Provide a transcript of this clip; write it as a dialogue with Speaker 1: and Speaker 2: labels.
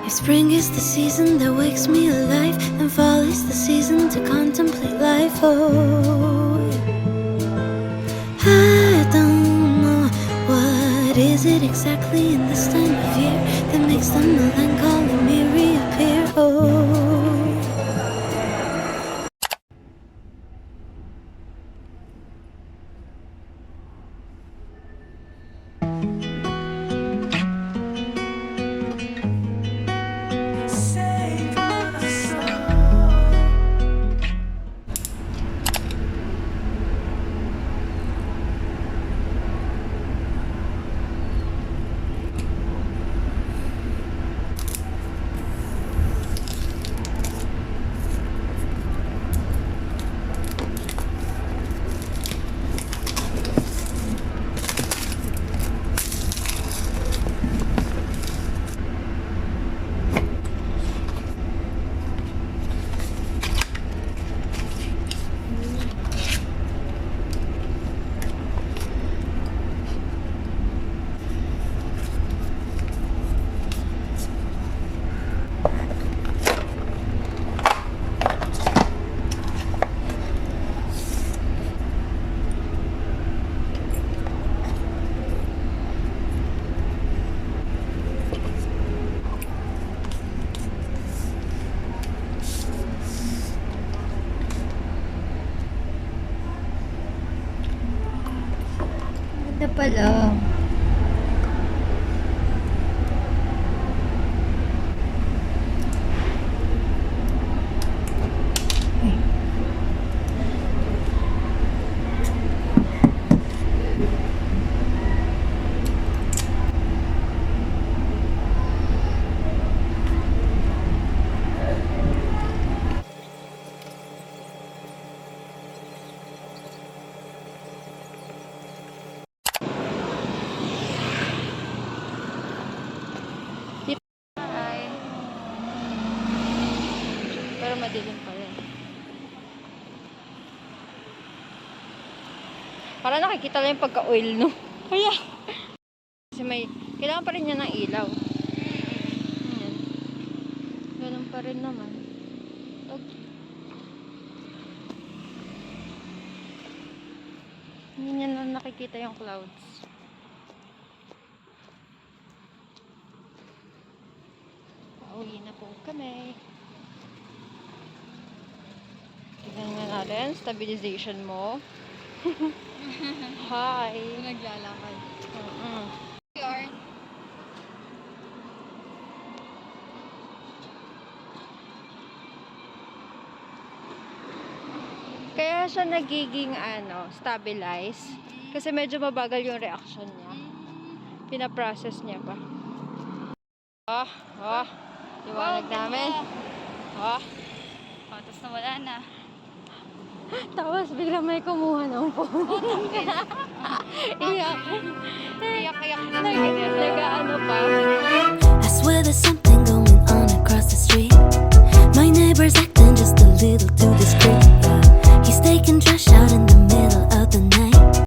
Speaker 1: If spring is the season that wakes me alive, then fall is the season to contemplate life. Oh, I don't know what is it exactly in this time of year that makes the melancholy me reappear. Oh.
Speaker 2: Ganda pala.
Speaker 3: Pero madilim pa rin. Para nakikita lang yung pagka-oil, no? Kaya. Kasi may, kailangan pa rin niya ng ilaw. Ayan. Ganun pa rin naman. Hindi niya na nakikita yung clouds. Pauwi na po kami. Tignan nga natin, stabilization mo. Hi!
Speaker 2: Naglalakad.
Speaker 3: Kaya siya nagiging stabilize. Kasi medyo mabagal yung reaction niya. Pinaprocess niya pa. Liwanag namin.
Speaker 2: Tapos na wala na.
Speaker 3: Tapos bigla may kumuha ng phone. Iyak.
Speaker 2: Iyak-iyak na.
Speaker 3: Nag-ano pa.
Speaker 1: I swear there's something